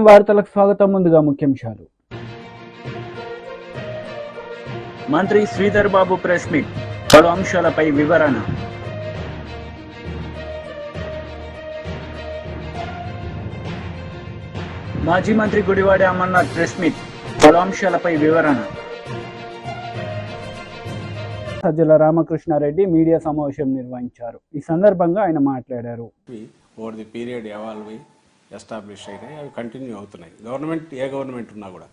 వార్తలకు స్వాగతం. ముందుగా ముఖ్యాంశాలు. మంత్రి శ్రీధర్ బాబు ప్రెస్ మీట్, పలు అంశాలపై వివరణ. మాజీ మంత్రి గుడివాడ అమర్నాథ్ ప్రెస్ మీట్, పలు అంశాలపై వివరణ. సజ్జల రామకృష్ణారెడ్డి మీడియా సమావేశం నిర్వహించారు. ఈ సందర్భంగా ఆయన మాట్లాడారు. Over the period evolve establish అయినాయి, అవి కంటిన్యూ అవుతున్నాయి. ఏ గవర్నమెంట్ ఉన్నా కూడా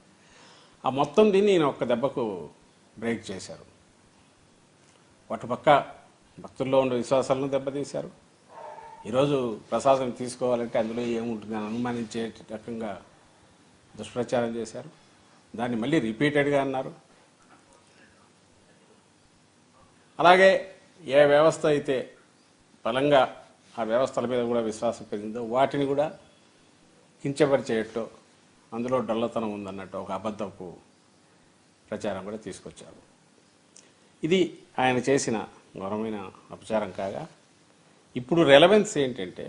ఆ మొత్తం దీన్ని ఈయన ఒక్క దెబ్బకు బ్రేక్ చేశారు. పక్క భక్తుల్లో ఉండే విశ్వాసాలను దెబ్బతీశారు. ఈరోజు ప్రసాదం తీసుకోవాలంటే అందులో ఏముంటుంది అని అనుమానించే రకంగా దుష్ప్రచారం చేశారు. దాన్ని మళ్ళీ రిపీటెడ్గా అన్నారు. అలాగే ఏ వ్యవస్థ అయితే బలంగా ఆ వ్యవస్థల మీద కూడా విశ్వాసం పెరిగిందో వాటిని కూడా కించపరిచేయటో, అందులో డొల్లతనం ఉందన్నట్టు ఒక అబద్ధపు ప్రచారం కూడా తీసుకొచ్చారు. ఇది ఆయన చేసిన ఘోరమైన అపచారం కాగా, ఇప్పుడు రెలవెన్స్ ఏంటంటే,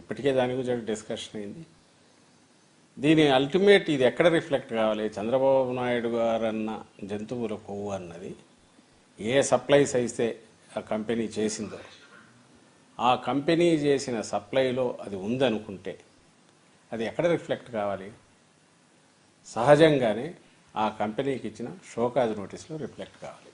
ఇప్పటికే దాని గురించి డిస్కషన్ అయింది. దీని అల్టిమేట్ ఇది ఎక్కడ రిఫ్లెక్ట్ కావాలి? చంద్రబాబు నాయుడు గారు అన్న జంతువుల కొవ్వు అన్నది ఏ సప్లైస్ అయితే ఆ కంపెనీ చేసిందో, ఆ కంపెనీ చేసిన సప్లైలో అది ఉందనుకుంటే అది ఎక్కడ రిఫ్లెక్ట్ కావాలి? సహజంగానే ఆ కంపెనీకి ఇచ్చిన షోకాజ్ నోటీసులో రిఫ్లెక్ట్ కావాలి.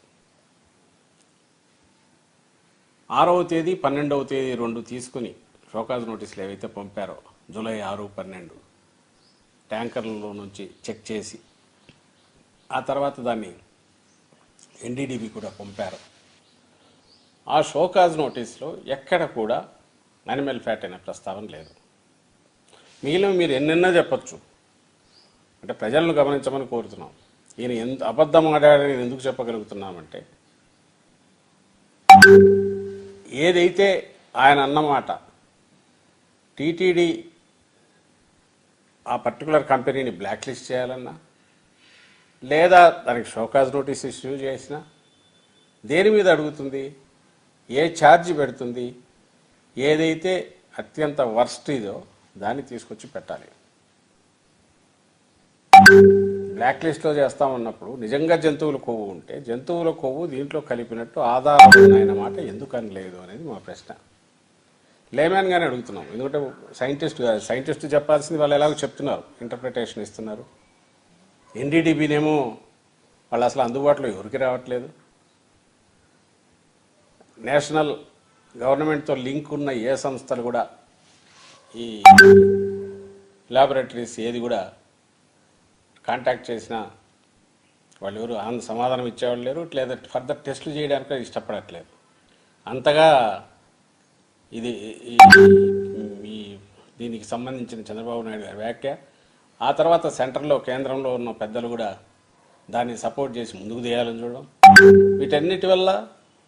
6వ తేదీ 12వ తేదీ 2 తీసుకుని షోకాజ్ నోటీసులు ఏవైతే పంపారో, జూలై 6, 12 ట్యాంకర్లలో నుంచి చెక్ చేసి ఆ తర్వాత దాన్ని ఎన్డీడీబీ కూడా పంపారు. ఆ షోకాజ్ నోటీసులో ఎక్కడ కూడా యానిమల్ ఫ్యాట్ అనే ప్రస్తావన లేదు. మిగిలిన మీరు ఎన్నెన్నా చెప్పచ్చు, అంటే ప్రజలను గమనించమని కోరుతున్నాం. ఈయన ఎంత అబద్ధం ఆడాడని ఎందుకు చెప్పగలుగుతున్నామంటే, ఏదైతే ఆయన అన్నమాట టీటీడీ ఆ పర్టికులర్ కంపెనీని బ్లాక్ లిస్ట్ చేయాలన్నా, లేదా దానికి షోకాజ్ నోటీస్ ఇష్యూ చేసినా, దేని మీద అడుగుతుంది, ఏ ఛార్జ్ పెడుతుంది, ఏదైతే అత్యంత వర్స్ట్ ఇదో దాన్ని తీసుకొచ్చి పెట్టాలి. బ్లాక్ లిస్ట్లో చేస్తామన్నప్పుడు నిజంగా జంతువుల కొవ్వు ఉంటే జంతువుల కొవ్వు దీంట్లో కలిపినట్టు ఆధారమైన మాట ఎందుకని లేదు అనేది మా ప్రశ్న. లేమ్యాన్గానే అడుగుతున్నాం. ఎందుకంటే సైంటిస్ట్ చెప్పాల్సింది వాళ్ళు ఎలాగో చెప్తున్నారు, ఇంటర్ప్రిటేషన్ ఇస్తున్నారు. ఎన్డీడీబీనేమో వాళ్ళు అసలు అందుబాటులో ఎవరికి రావట్లేదు. నేషనల్ గవర్నమెంట్తో లింక్ ఉన్న ఏ సంస్థలు కూడా ఈ ల్యాబొరేటరీస్ ఏది కూడా కాంటాక్ట్ చేసినా వాళ్ళు ఎవరు సమాధానం ఇచ్చేవాళ్ళు లేరు, లేదా ఫర్దర్ టెస్టులు చేయడానికి ఇష్టపడట్లేదు. అంతగా ఇది దీనికి సంబంధించిన చంద్రబాబు నాయుడు గారి వ్యాఖ్య. ఆ తర్వాత సెంటర్లో కేంద్రంలో ఉన్న పెద్దలు కూడా దాన్ని సపోర్ట్ చేసి ముందుకు తీయాలని చూడడం, వీటన్నిటి వల్ల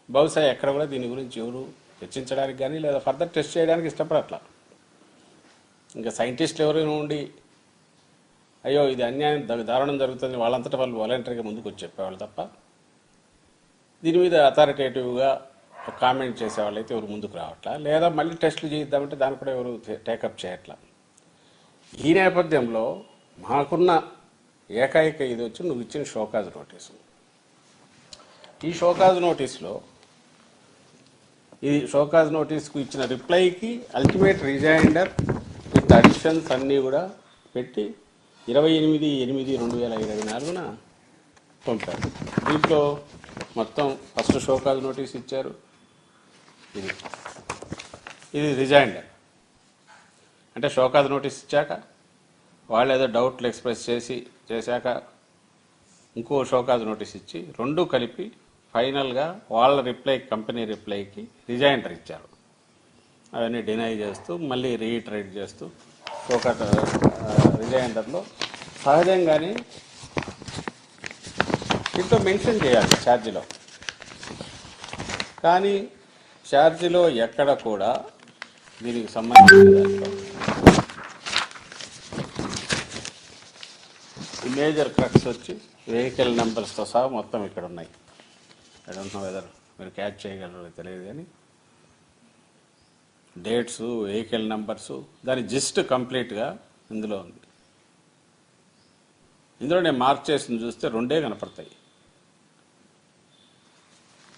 బహుశా ఎక్కడ కూడా దీని గురించి ఎవరు చర్చించడానికి కానీ లేదా ఫర్దర్ టెస్ట్ చేయడానికి ఇష్టపడట్లా. ఇంకా సైంటిస్టులు ఎవరైనా ఉండి అయ్యో ఇది అన్యాయం దారుణం జరుగుతుంది వాళ్ళంతటా వాళ్ళు వాలంటరీగా ముందుకు వచ్చి చెప్పేవాళ్ళు తప్ప, దీని మీద అథారిటేటివ్గా కామెంట్ చేసేవాళ్ళు అయితే ఎవరు ముందుకు రావట్లా, లేదా మళ్ళీ టెస్టులు చేద్దామంటే దాన్ని కూడా ఎవరు టేకప్ చేయట్లా. ఈ నేపథ్యంలో మాకున్న ఏకైక ఇది వచ్చి నువ్వు ఇచ్చిన షోకాజ్ నోటీసు. ఈ షోకాజ్ నోటీసులో ఈ షోకాజ్ నోటీస్కు ఇచ్చిన రిప్లైకి అల్టిమేట్ రిజైండర్ విత్ అడిషన్స్ అన్నీ కూడా పెట్టి 28/8/2024 పంపారు. దీంట్లో మొత్తం ఫస్ట్ షోకాజ్ నోటీస్ ఇచ్చారు. ఇది రిజైండర్ అంటే షోకాజ్ నోటీస్ ఇచ్చాక వాళ్ళు ఏదో డౌట్లు ఎక్స్ప్రెస్ చేశాక ఇంకో షోకాజ్ నోటీస్ ఇచ్చి 2 కలిపి ఫైనల్గా వాళ్ళ కంపెనీ రిప్లైకి రిజైండర్ ఇచ్చారు. అవన్నీ డినై చేస్తూ మళ్ళీ రీఇటరేట్ చేస్తూ షోకాజ్ రిజైండర్లో సహజంగానే దీంట్లో మెన్షన్ చేయాలి ఛార్జీలో, కానీ ఛార్జీలో ఎక్కడ కూడా దీనికి సంబంధించిన దాంట్లో మేజర్ క్రక్స్ వచ్చి వెహికల్ నెంబర్స్తో సహా మొత్తం ఇక్కడ ఉన్నాయి. ఐ డోంట్ నో వెదర్ మీరు క్యాచ్ చేయగలరో తెలియదు, కానీ డేట్స్, వెహికల్ నెంబర్స్, దాని జిస్ట్ కంప్లీట్గా ఇందులో ఉంది. ఇందులో నేను మార్క్ చేసింది చూస్తే రెండే కనపడతాయి.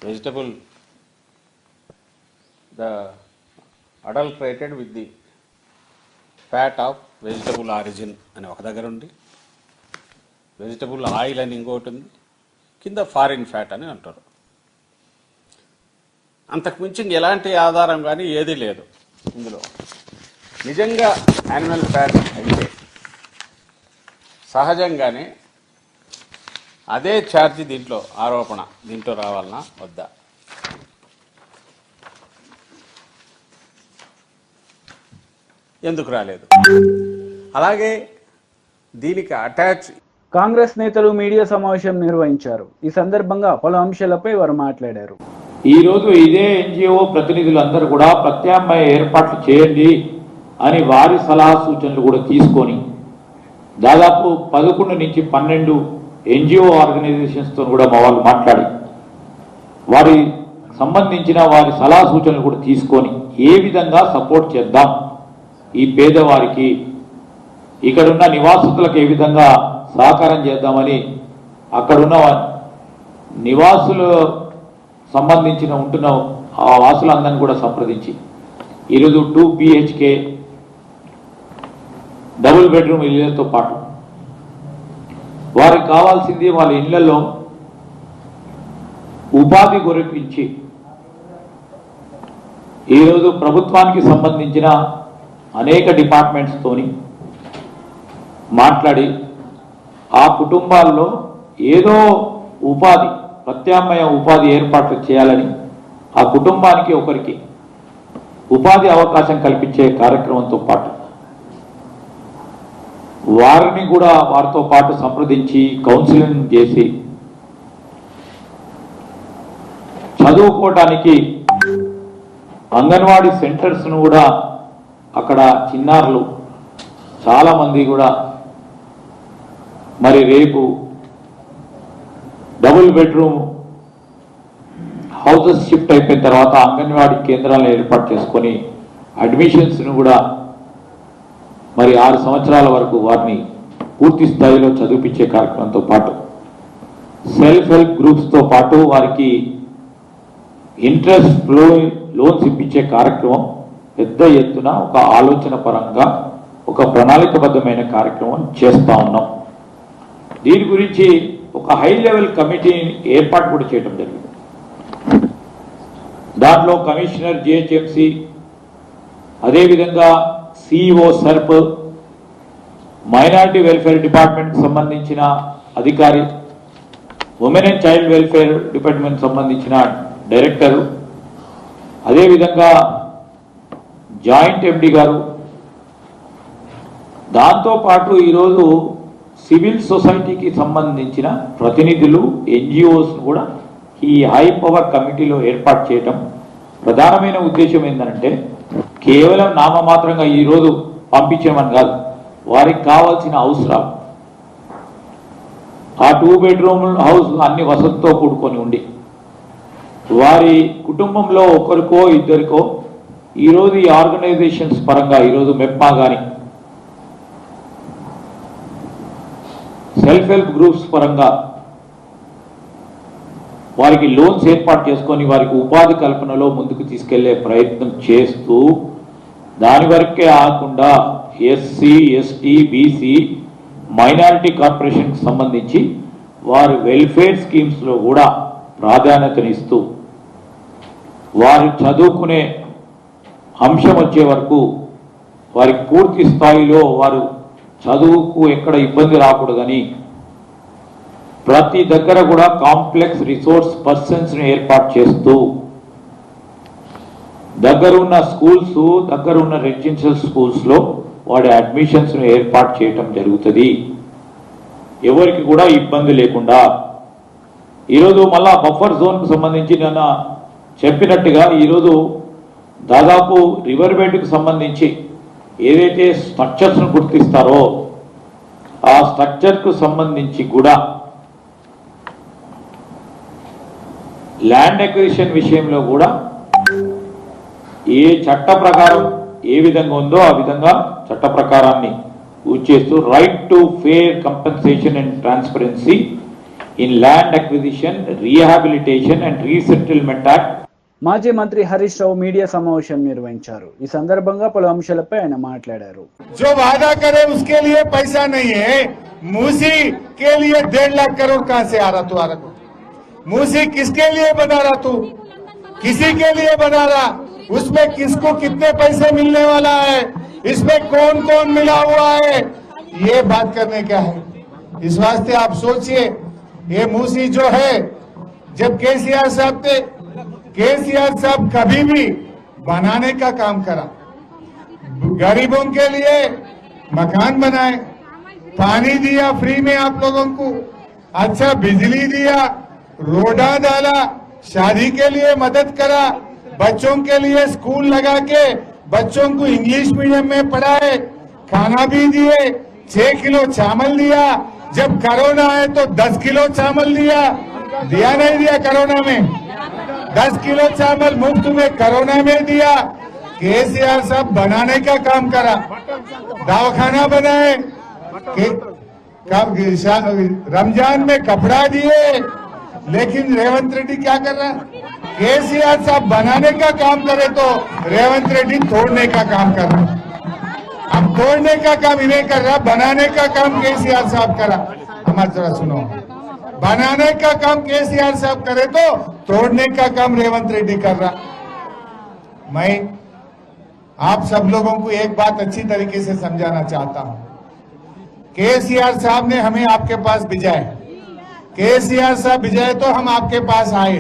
Vegetable the adulterated with the fat of vegetable origin అని ఒక దగ్గర ఉంది, వెజిటబుల్ ఆయిల్ అని ఇంకోటి ఉంది, కింద ఫారిన్ ఫ్యాట్ అని అంటారు. అంతకుమించి ఎలాంటి ఆధారం కానీ ఏదీ లేదు ఇందులో. నిజంగా యానిమల్ ఫ్యాట్ అయితే సహజంగానే అదే ఛార్జ్ దీంట్లో ఆరోపణ దీంట్లో రావాలన్నా వద్దా? ఎందుకు రాలేదు? అలాగే దీనికి అటాచ్ కాంగ్రెస్ నేతలు మీడియా సమావేశం నిర్వహించారు. ఈ సందర్భంగా పలు అంశాలపై వారు మాట్లాడారు. ఈరోజు ఇదే ఎన్జిఓ ప్రతినిధులందరూ కూడా ప్రత్యామ్నాయ ఏర్పాట్లు చేయండి అని వారి సలహా సూచనలు కూడా తీసుకొని దాదాపు 11 నుంచి 12 ఎన్జిఓ ఆర్గనైజేషన్స్తో కూడా మా వాళ్ళు మాట్లాడి వారి సంబంధించిన వారి సలహా సూచనలు కూడా తీసుకొని ఏ విధంగా సపోర్ట్ చేద్దాం, ఈ పేదవారికి ఇక్కడున్న నివాసితులకు ఏ విధంగా సహకారం చేద్దామని అక్కడున్న నివాసులు సంబంధించిన ఉంటున్న ఆ వాసులందరినీ కూడా సంప్రదించి ఈరోజు 2 BHK డబుల్ బెడ్రూమ్ ఇళ్లతో పాటు వారికి కావాల్సింది వాళ్ళ ఇళ్లలో ఉపాధి గురించి ఈరోజు ప్రభుత్వానికి సంబంధించిన అనేక డిపార్ట్మెంట్స్తోని మాట్లాడి ఆ కుటుంబాల్లో ఏదో ఉపాధి ప్రత్యామ్నాయ ఉపాధి ఏర్పాట్లు చేయాలని ఆ కుటుంబానికి ఒకరికి ఉపాధి అవకాశం కల్పించే కార్యక్రమంతో పాటు వారిని కూడా వారితో పాటు సంప్రదించి కౌన్సిలింగ్ చేసి చదువుకోవడానికి అంగన్వాడీ సెంటర్స్ను కూడా అక్కడ చిన్నారులు చాలామంది కూడా మరి రేపు డబుల్ బెడ్రూమ్ హౌసెస్ షిఫ్ట్ అయిపోయిన తర్వాత అంగన్వాడీ కేంద్రాలను ఏర్పాటు చేసుకొని అడ్మిషన్స్ను కూడా మరి 6 సంవత్సరాల వరకు వారిని పూర్తి స్థాయిలో చదివించే కార్యక్రమంతో పాటు సెల్ఫ్ హెల్ప్ గ్రూప్స్తో పాటు వారికి ఇంట్రెస్ట్ ఫ్లో లోన్స్ ఇప్పించే కార్యక్రమం పెద్ద ఎత్తున ఒక ఆలోచన పరంగా ఒక ప్రణాళికబద్ధమైన కార్యక్రమం చేస్తూ ఉన్నాం. దీని గురించి ఒక హై లెవెల్ కమిటీని ఏర్పాటు కూడా చేయడం జరిగింది. దాంట్లో కమిషనర్ GHMC, అదేవిధంగా CEO సర్ప్, మైనారిటీ వెల్ఫేర్ డిపార్ట్మెంట్కి సంబంధించిన అధికారి, women and child welfare department సంబంధించిన డైరెక్టరు, అదేవిధంగా జాయింట్ MD గారు, దాంతోపాటు ఈరోజు సివిల్ సొసైటీకి సంబంధించిన ప్రతినిధులు NGOs కూడా ఈ హై పవర్ కమిటీలో ఏర్పాటు చేయడం ప్రధానమైన ఉద్దేశం ఏంటంటే కేవలం నామమాత్రంగా ఈరోజు పంపించమని కాదు, వారికి కావాల్సిన అవసరాలు ఆ 2 బెడ్రూమ్ హౌస్ అన్ని వసతితో కూడుకొని ఉండి వారి కుటుంబంలో ఒకరికో ఇద్దరికో ఈరోజు ఈ ఆర్గనైజేషన్స్ పరంగా ఈరోజు మెప్మా కానీ సెల్ఫ్ హెల్ప్ గ్రూప్స్ పరంగా వారికి లోన్స్ ఏర్పాటు చేసుకొని వారికి ఉపాధి కల్పనలో ముందుకు తీసుకెళ్లే ప్రయత్నం చేస్తూ దాని వరకే ఆకుండా SC, ST, BC మైనారిటీ కార్పొరేషన్కి సంబంధించి వారి వెల్ఫేర్ స్కీమ్స్లో కూడా ప్రాధాన్యతనిస్తూ వారు చదువుకునే అంశం వచ్చే వరకు వారికి పూర్తి స్థాయిలో వారు చదువుకు ఎక్కడ ఇబ్బంది రాకూడదని ప్రతి దగ్గర కూడా కాంప్లెక్స్ రిసోర్స్ పర్సన్స్ని ఏర్పాటు చేస్తూ దగ్గరున్న స్కూల్స్, దగ్గరున్న రెసిడెన్షియల్ స్కూల్స్లో వాడి అడ్మిషన్స్ను ఏర్పాటు చేయటం జరుగుతుంది, ఎవరికి కూడా ఇబ్బంది లేకుండా. ఈరోజు మళ్ళా బఫర్ జోన్కు సంబంధించి నిన్న చెప్పినట్టుగా ఈరోజు దాదాపు రివర్ బెడ్కి సంబంధించి ఏదైతే స్ట్రక్చర్స్ను గుర్తిస్తారో ఆ స్ట్రక్చర్కు సంబంధించి కూడా ల్యాండ్ అక్విజిషన్ విషయంలో కూడా ఏ చట్ట ప్రకారం ఏ విధంగా ఉందో ఆ విధంగా చట్ట ప్రకారాన్ని చేస్తూ right to fair compensation and transparency in land acquisition, rehabilitation and resettlement act. మాజీ మంత్రి హరీష్ రావు మీడియా సమావేశం నిర్వహించారు. ఈ సందర్భంగా పలు అంశాలపై ఆయన మాట్లాడారు. जो वादा करे उसके लिए पैसा नहीं है। मूसी के लिए 1.5 लाख करोड़ कहां से आ रहा तुम्हारा? मूसी किसके लिए बना रहा तू? किसी के लिए बना रहा? उसमें किसको कितने पैसे मिलने वाला है? इसमें कौन कौन मिला हुआ है? ये बात करने का है। इस वास्ते आप सोचिए, ये मूसी जो है, जब केसीआर साहब थे, केसीआर साहब कभी भी बनाने का काम करा, गरीबों के लिए मकान बनाए, पानी दिया फ्री में आप लोगों को, अच्छा बिजली दिया, रोडा डाला, शादी के लिए मदद करा, बच्चों के लिए स्कूल लगा के बच्चों को इंग्लिश मीडियम में पढ़ाए, खाना भी दिए, 6 किलो चावल दिया। जब कोरोना है तो 10 किलो चावल दिया नहीं दिया? कोरोना में 10 किलो चावल मुफ्त में कोरोना में दिया। केसीआर साहब बनाने का काम करा, दवाखाना बनाए, रमजान में कपड़ा दिए। लेकिन रेवंत रेड्डी क्या कर रहा है? केसीआर साहब बनाने का काम करे तो रेवंत रेड्डी तोड़ने का काम कर रहा है। अब तोड़ने का काम इन्हें कर रहा, बनाने का काम केसीआर साहब करा। हमारी जरा सुनो, बनाने का काम केसीआर साहब करे तो तोड़ने का काम रेवंत रेड्डी कर रहा। मैं आप सब लोगों को एक बात अच्छी तरीके से समझाना चाहता हूं। केसीआर साहब ने हमें आपके पास भेजा है, केसीआर साहब भेजा है तो हम आपके पास आए,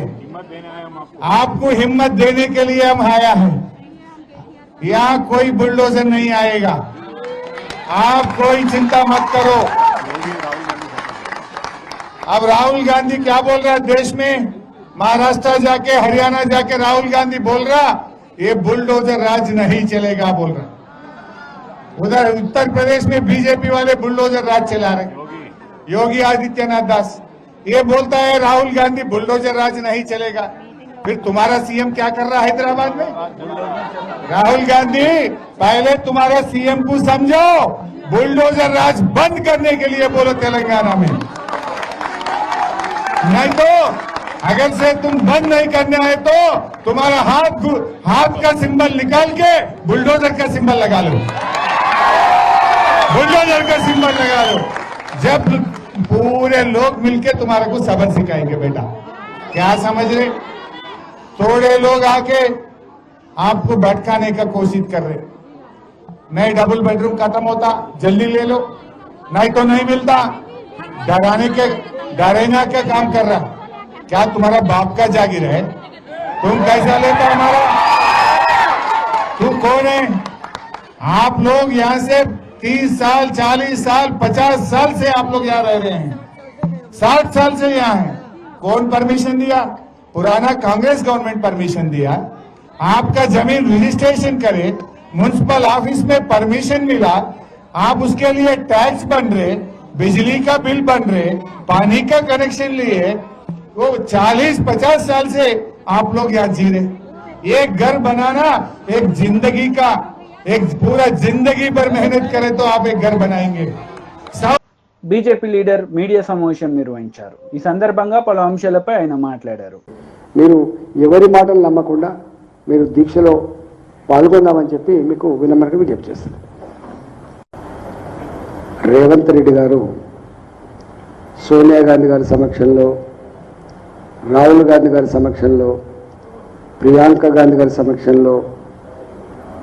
आपको हिम्मत देने के लिए हम आया है। यहाँ कोई बुलडोजर नहीं आएगा, आप कोई चिंता मत करो। अब राहुल गांधी क्या बोल रहा है देश में? महाराष्ट्र जाके, हरियाणा जाके राहुल गांधी बोल रहा ये बुलडोजर राज नहीं चलेगा बोल रहा। उधर उत्तर प्रदेश में बीजेपी वाले बुलडोजर राज चला रहे, योगी आदित्यनाथ दास। ये बोलता है राहुल गांधी बुलडोजर राज नहीं चलेगा। फिर तुम्हारा सीएम क्या कर रहा है हैदराबाद में? राहुल गांधी पहले तुम्हारा सीएम को समझो, बुलडोजर राज बंद करने के लिए बोलो तेलंगाना में। नहीं तो अगर से तुम बंद नहीं करना है तो तुम्हारा हाथ का सिंबल निकाल के बुलडोजर का सिंबल लगा लो, बुलडोजर का सिंबल लगा लो। जब पूरे लोग मिलके तुम्हारे को सबक सिखाएंगे बेटा। क्या समझ रहे? थोड़े लोग आके आपको भटकाने का कोशिश कर रहे, नहीं डबल बेडरूम खत्म होता जल्दी ले लो, नहीं तो नहीं मिलता, डराने का काम कर रहा। क्या तुम्हारा बाप का जागीर है? तुम कैसा लेता हमारा? तू कौन है? आप लोग यहाँ से 30 साल, 40 साल, 50 साल से आप लोग यहाँ रह रहे हैं, 60 साल से यहाँ हैं। कौन परमिशन दिया? पुराना कांग्रेस गवर्नमेंट परमिशन दिया। आपका जमीन रजिस्ट्रेशन करे, म्युनिसिपल ऑफिस में परमिशन मिला, आप उसके लिए टैक्स बन रहे, बिजली का बिल बन रहे, पानी का कनेक्शन लिए। वो 40-50 साल से आप लोग यहाँ जी रहे। एक घर बनाना एक जिंदगी का, एक पूरा जिंदगी भर मेहनत करे तो आप एक घर बनाएंगे। బీజేపీ లీడర్ మీడియా సమావేశం నిర్వహించారు. ఈ సందర్భంగా పలు అంశాలపై ఆయన మాట్లాడారు. మీరు ఎవరి మాటలు నమ్మకుండా మీరు దీక్షలో పాల్గొందామని చెప్పి మీకు వినమ్రంగా విజ్ఞప్తి చేస్తారు. రేవంత్ రెడ్డి గారు సోనియా గాంధీ గారి సమక్షంలో, రాహుల్ గాంధీ గారి సమక్షంలో, ప్రియాంక గాంధీ గారి సమక్షంలో,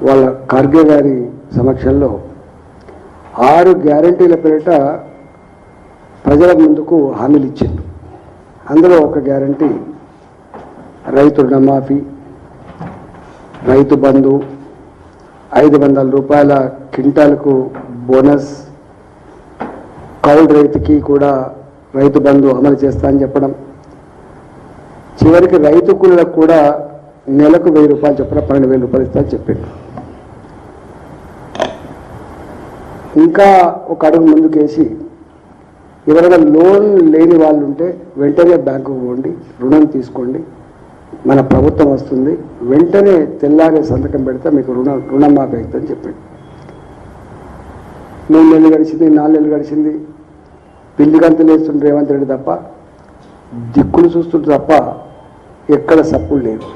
వాళ్ళ ఖర్గే గారి సమక్షంలో 6 గ్యారంటీల పేరిట ప్రజల ముందుకు హామీలు ఇచ్చిండు. అందులో ఒక గ్యారంటీ రైతు రుణమాఫీ, రైతు బంధు, 500 రూపాయల క్వింటాలకు బోనస్, కౌలు రైతుకి కూడా రైతు బంధు అమలు చేస్తా అని చెప్పడం, చివరికి రైతు కూలీలకు కూడా నెలకు 1000 రూపాయలు చొప్పున 12,000 రూపాయలు ఇస్తా అని చెప్పిండు. ఇంకా ఒక అడుగు ముందుకేసి ఎవరైనా లోన్ లేని వాళ్ళు ఉంటే వెంటనే బ్యాంకుకు పోండి, రుణం తీసుకోండి, మన ప్రభుత్వం వస్తుంది, వెంటనే తెల్లారే సంతకం పెడితే మీకు రుణమాఫీ అవుతుందని చెప్పాడు. 3 నెలలు గడిచింది, 4 నెలలు గడిచింది, పిల్లి గంతులు వేస్తుంటే రేవంత్ రెడ్డి తప్ప, దిక్కులు చూస్తుంటే తప్ప ఎక్కడ సప్పులు లేవు.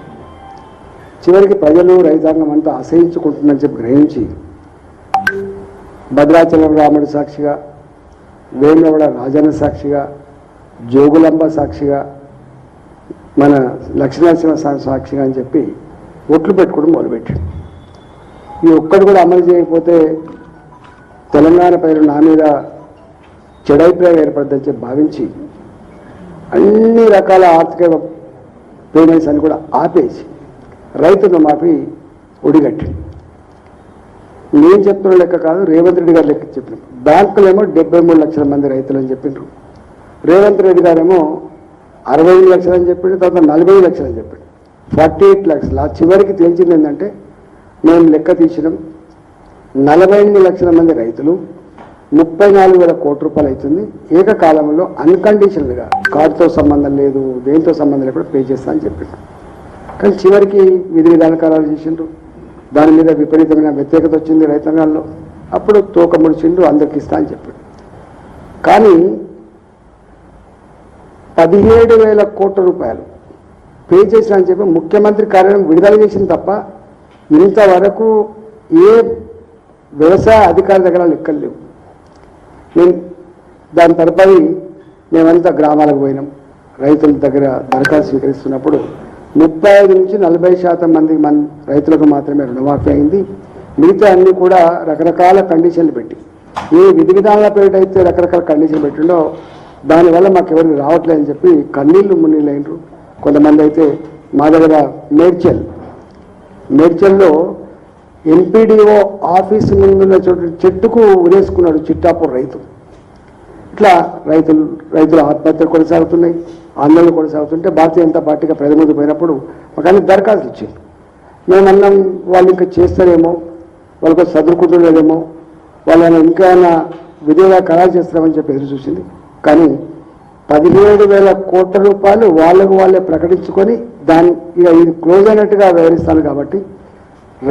చివరికి ప్రజలు రైతాంగం అంతా అసహించుకుంటుందని చెప్పి గ్రహించి భద్రాచలం రాముడి సాక్షిగా, వేములవాడ రాజన్న సాక్షిగా, జోగులాంబ సాక్షిగా, మన లక్ష్మీనరసింహ సాక్షిగా అని చెప్పి ఒట్లు పెట్టుకోవడం మొదలుపెట్టాడు. ఈ ఒక్కటి కూడా అమలు చేయకపోతే తెలంగాణ ప్రజలు నా మీద చెడైప్రాయం ఏర్పడదని చెప్పి భావించి అన్ని రకాల ఆర్థిక పేమెంట్స్ అని కూడా ఆపేసి రైతు రుణమాఫీ ఒడిగట్టింది. నేను చెప్తున్న లెక్క కాదు, రేవంత్ రెడ్డి గారు లెక్క చెప్పినారు. బ్యాంకులేమో 73 లక్షల మంది రైతులు అని చెప్పిండ్రు, రేవంత్ రెడ్డి గారేమో 65 లక్షలు అని చెప్పిండు, తర్వాత 40 లక్షలు అని చెప్పిండు, 48 లక్షలు. ఆ చివరికి తేల్చింది ఏంటంటే మేము లెక్క తీసినాం 48 లక్షల మంది రైతులు 34,000 కోట్ల రూపాయలు అవుతుంది. ఏకకాలంలో అన్కండిషనల్గా కార్డుతో సంబంధం లేదు, దేంతో సంబంధం లేకుండా పే చేస్తా అని చెప్పిండు. కానీ చివరికి విధి విధాన ఖరారు చేసిండ్రు, దాని మీద విపరీతమైన వ్యతిరేకత వచ్చింది రైతాంగాల్లో. అప్పుడు తోక ముడిచిండ్రు, అందరికి ఇస్తా అని చెప్పాడు. కానీ 17,000 కోట్ల రూపాయలు పే చేసిన అని చెప్పి ముఖ్యమంత్రి కార్యాలయం విడుదల చేసింది తప్ప ఇంతవరకు ఏ వ్యవసాయ అధికారి దగ్గర లెక్కలు లేవు. నేను దాని తరపడి మేమంతా గ్రామాలకు పోయినాం, రైతుల దగ్గర దరఖాస్తు స్వీకరిస్తున్నప్పుడు 35 నుంచి 40% మంది రైతులకు మాత్రమే రుణమాఫీ అయింది. మిగతా అన్ని కూడా రకరకాల కండిషన్లు పెట్టి, ఏ విధి విధానాల పేరిట అయితే రకరకాల కండిషన్లు పెట్టిండో దానివల్ల మాకు ఎవరికి రావట్లేదని చెప్పి కన్నీళ్లు మున్నీళ్ళు అయినరు. కొంతమంది అయితే మా దగ్గర మేడ్చల్లో ఎంపీడీఓ ఆఫీసు ముందున్న చెట్టుకు ఉరేసుకున్నాడు చిట్టాపూర్ రైతు. ఇట్లా రైతుల ఆత్మహత్యలు కొనసాగుతున్నాయి, ఆందోళన కొనసాగుతుంటే భారతీయ జనతా పార్టీగా ప్రజల ముందు పోయినప్పుడు మాకు అన్ని దరఖాస్తులు ఇచ్చారు. మేమన్నాం వాళ్ళు ఇంకా చేస్తారేమో, వాళ్ళకు చదువుకుంటున్నారేమో, వాళ్ళని ఇంకేమైనా విధిగా ఖరారు చేస్తామని చెప్పి ఎదురు చూసింది. కానీ 17,000 కోట్ల రూపాయలు వాళ్ళే ప్రకటించుకొని దాన్ని ఇక ఇది క్లోజ్ అయినట్టుగా వ్యవహరిస్తాను. కాబట్టి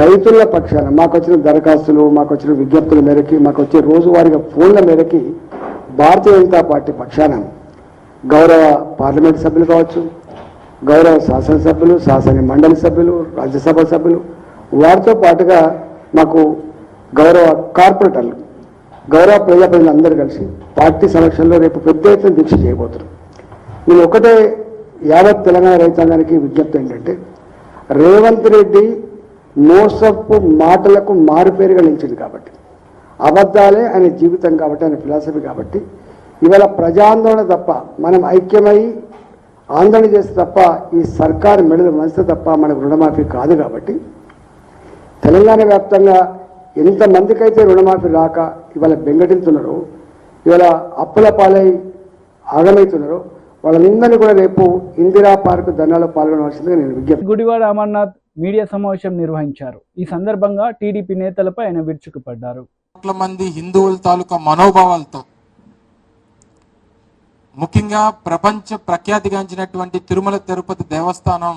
రైతుల పక్షాన మాకు వచ్చిన దరఖాస్తులు, మాకు వచ్చిన విజ్ఞప్తుల మేరకి, మాకు వచ్చే రోజువారీగా ఫోన్ల మేరకి భారతీయ జనతా పార్టీ పక్షాన గౌరవ పార్లమెంట్ సభ్యులు కావచ్చు, గౌరవ శాసనసభ్యులు, శాసన మండలి సభ్యులు, రాజ్యసభ సభ్యులు, వారితో పాటుగా మాకు గౌరవ కార్పొరేటర్లు, గౌరవ ప్రజలందరూ కలిసి పార్టీ సమక్షంలో రేపు పెద్ద ఎత్తున దీక్ష చేయబోతున్నారు. నేను ఒకటే యావత్ తెలంగాణ రైతాంగానికి విజ్ఞప్తి ఏంటంటే, రేవంత్ రెడ్డి మోసపు మాటలకు మారుపేరుగా నిలిచింది కాబట్టి, అబద్ధాలే ఆయన జీవితం కాబట్టి, ఆయన ఫిలాసఫీ కాబట్టి ఇవాళ ప్రజాందోళన తప్ప, మనం ఐక్యమై ఆందోళన చేస్తే తప్ప ఈ సర్కారు మెడలు మంచితే తప్ప మనకు రుణమాఫీ కాదు. కాబట్టి తెలంగాణ వ్యాప్తంగా ఎంతమందికైతే రుణమాఫీ రాక ఇవాళ బెంగటిల్తున్నారో, ఇవాళ అప్పుల పాలై ఆగమవుతున్నారో, వాళ్ళందరినీ కూడా రేపు ఇందిరా పార్కు ధర్నాలో పాల్గొనవలసిందిగా నేను విజ్ఞప్తి. గుడివాడ అమర్నాథ్ మీడియా సమావేశం నిర్వహించారు. ఈ సందర్భంగా టీడీపీ నేతలపై ఆయన విరుచుకుపడ్డారు. కోట్ల మంది హిందువుల తాలూకా మనోభావాలతో, ముఖ్యంగా ప్రపంచ ప్రఖ్యాతిగాంచినటువంటి తిరుమల తిరుపతి దేవస్థానం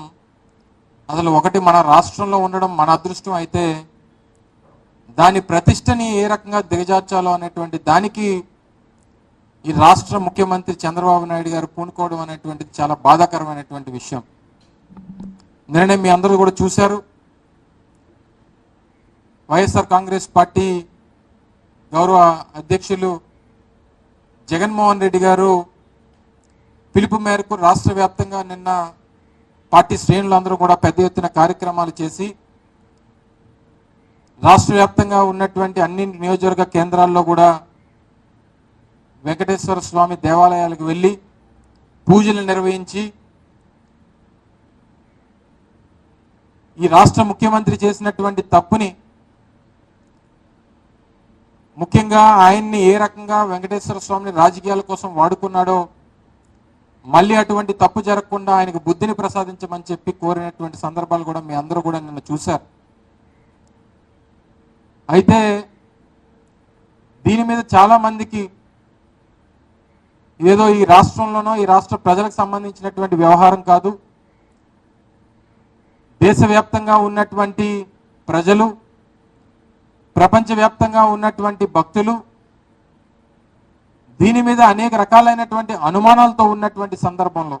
అసలు ఒకటి మన రాష్ట్రంలో ఉండడం మన అదృష్టం అయితే, దాని ప్రతిష్టని ఏ రకంగా దిగజార్చాలో అనేటువంటి దానికి ఈ రాష్ట్ర ముఖ్యమంత్రి చంద్రబాబు నాయుడు గారు పూనుకోవడం అనేటువంటిది చాలా బాధాకరమైనటువంటి విషయం. నిన్ననే మీ అందరూ కూడా చూశారు, వైఎస్ఆర్ కాంగ్రెస్ పార్టీ గౌరవ అధ్యక్షులు జగన్మోహన్ రెడ్డి గారు పిలుపు మేరకు రాష్ట్ర వ్యాప్తంగా నిన్న పార్టీ శ్రేణులందరూ కూడా పెద్ద ఎత్తున కార్యక్రమాలు చేసి రాష్ట్ర వ్యాప్తంగా ఉన్నటువంటి అన్ని నియోజకవర్గ కేంద్రాల్లో కూడా వెంకటేశ్వర స్వామి దేవాలయాలకు వెళ్ళి పూజలు నిర్వహించి ఈ రాష్ట్ర ముఖ్యమంత్రి చేసినటువంటి తప్పుని, ముఖ్యంగా ఆయన్ని ఏ రకంగా వెంకటేశ్వర స్వామిని రాజకీయాల కోసం వాడుకున్నాడో మళ్ళీ అటువంటి తప్పు జరగకుండా ఆయనకు బుద్ధిని ప్రసాదించమని చెప్పి కోరినటువంటి సందర్భాలు కూడా మీ అందరూ కూడా నిన్న చూశారు. అయితే దీని మీద చాలా మందికి ఏదో ఈ రాష్ట్రంలోనో ఈ రాష్ట్ర ప్రజలకు సంబంధించినటువంటి వ్యవహారం కాదు, దేశవ్యాప్తంగా ఉన్నటువంటి ప్రజలు, ప్రపంచవ్యాప్తంగా ఉన్నటువంటి భక్తులు దీని మీద అనేక రకాలైనటువంటి అనుమానాలతో ఉన్నటువంటి సందర్భంలో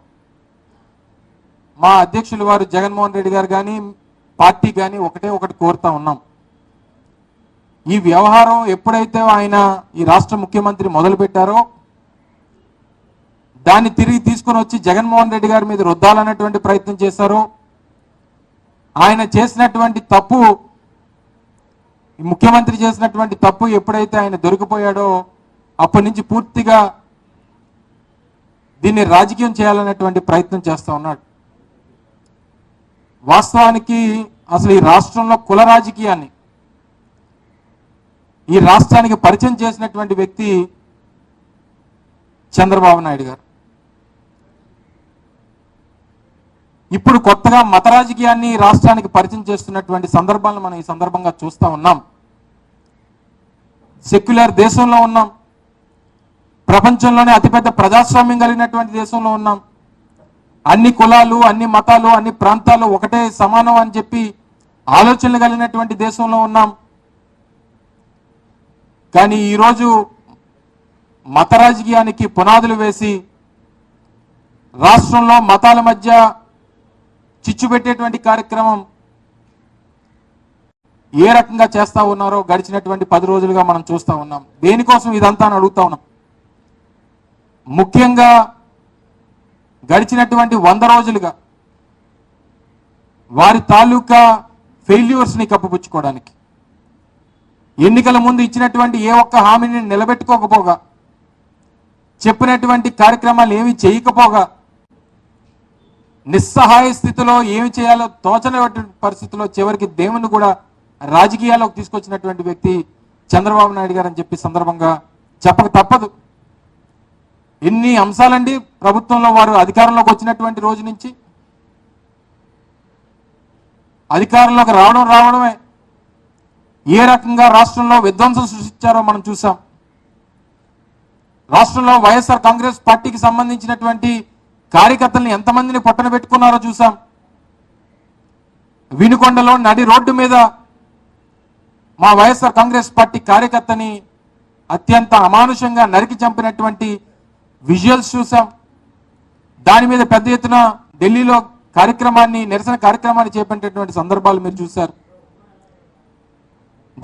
మా అధ్యక్షులు వారు జగన్మోహన్ రెడ్డి గారు కానీ పార్టీ కానీ ఒకటి కోరుతా ఉన్నాం. ఈ వ్యవహారం ఎప్పుడైతే ఆయన ఈ రాష్ట్ర ముఖ్యమంత్రి మొదలుపెట్టారో దాన్ని తిరిగి తీసుకొని వచ్చి జగన్మోహన్ రెడ్డి గారి మీద రుద్దాలన్నటువంటి ప్రయత్నం చేశారో, ఆయన చేసినటువంటి తప్పు, ముఖ్యమంత్రి చేసినటువంటి తప్పు ఎప్పుడైతే ఆయన దొరికిపోయాడో అప్పటి నుంచి పూర్తిగా దీన్ని రాజకీయం చేయాలనేటువంటి ప్రయత్నం చేస్తూ ఉన్నాడు. వాస్తవానికి అసలు ఈ రాష్ట్రంలో కుల రాజకీయాన్ని ఈ రాష్ట్రానికి పరిచయం చేసినటువంటి వ్యక్తి చంద్రబాబు నాయుడు గారు. ఇప్పుడు కొత్తగా మత రాజకీయాన్ని రాష్ట్రానికి పరిచయం చేస్తున్నటువంటి సందర్భాలను మనం ఈ సందర్భంగా చూస్తూ ఉన్నాం. సెక్యులర్ దేశంలో ఉన్నాం, ప్రపంచంలోనే అతిపెద్ద ప్రజాస్వామ్యం కలిగినటువంటి దేశంలో ఉన్నాం. అన్ని కులాలు, అన్ని మతాలు, అన్ని ప్రాంతాలు ఒకటే సమానం అని చెప్పి ఆలోచనలు కలిగినటువంటి దేశంలో ఉన్నాం. కానీ ఈరోజు మత రాజకీయానికి పునాదులు వేసి రాష్ట్రంలో మతాల మధ్య చిచ్చు పెట్టేటువంటి కార్యక్రమం ఏ రకంగా చేస్తా ఉన్నారో గడిచినటువంటి 10 రోజులుగా మనం చూస్తా ఉన్నాం. దేనికోసం ఇదంతా అని అడుగుతా ఉన్నాం. ముఖ్యంగా గడిచినటువంటి 100 రోజులుగా వారి తాలూకా ఫెయిల్యూర్స్ని కప్పిపుచ్చుకోవడానికి, ఎన్నికల ముందు ఇచ్చినటువంటి ఏ ఒక్క హామీని నిలబెట్టుకోకపోగా, చెప్పినటువంటి కార్యక్రమాలు ఏమి చేయకపోగా, నిస్సహాయ స్థితిలో ఏమి చేయాలో తోచనటువంటి పరిస్థితిలో చివరికి దేవుని కూడా రాజకీయాల్లోకి తీసుకొచ్చినటువంటి వ్యక్తి చంద్రబాబు నాయుడు గారు అని చెప్పి సందర్భంగా చెప్పక తప్పదు. ఎన్ని అంశాలండి ప్రభుత్వంలో వారు అధికారంలోకి వచ్చినటువంటి రోజు నుంచి. అధికారంలోకి రావడమే ఏ రకంగా రాష్ట్రంలో విధ్వంసం సృష్టించారో మనం చూసాం. రాష్ట్రంలో వైఎస్ఆర్ కాంగ్రెస్ పార్టీకి సంబంధించినటువంటి కార్యకర్తల్ని ఎంతమందిని పొట్టన పెట్టుకున్నారో చూసాం. వినుకొండలో నడి రోడ్డు మీద మా వైఎస్ఆర్ కాంగ్రెస్ పార్టీ కార్యకర్తని అత్యంత అమానుషంగా నరికి చంపినటువంటి విజువల్స్ చూసాం. దాని మీద పెద్ద ఎత్తున ఢిల్లీలో నిరసన కార్యక్రమాన్ని చేపట్టేటువంటి సందర్భాలు మీరు చూశారు.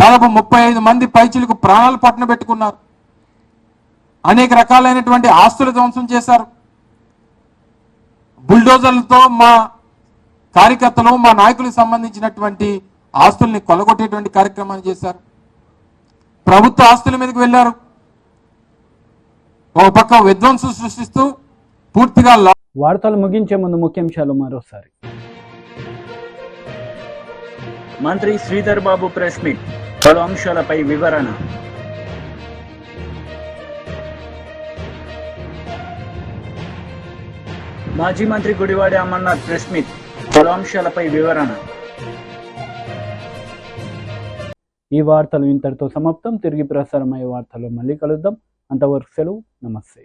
దాదాపు 35 మంది పైచిలకు ప్రాణాలు పట్టణ పెట్టుకున్నారు. అనేక రకాలైనటువంటి ఆస్తులు ధ్వంసం చేశారు. బుల్డోజర్లతో మా కార్యకర్తలు, మా నాయకులకు సంబంధించినటువంటి ఆస్తుల్ని కొల్లగొట్టేటువంటి కార్యక్రమాన్ని చేశారు. ప్రభుత్వ ఆస్తుల మీదకి వెళ్ళారు. ఒక పక్క విధ్వంసం సృష్టిస్తూ పూర్తిగా వార్తలు ముగించే ముందు ముఖ్యాంశాలు మరోసారి. మంత్రి శ్రీధర్ బాబు ప్రెస్ మీట్, పలు అంశాలపై వివరణ. మాజీ మంత్రి గుడివాడ అమర్నాథ్ ప్రెస్ మీట్, పలు అంశాలపై వివరణ. ఈ వార్తలు ఇంతటితో సమాప్తం. తిరిగి ప్రసారమయ్యే వార్తల్లో మళ్ళీ కలుద్దాం. అంతవరకు సెలవు. నమస్తే.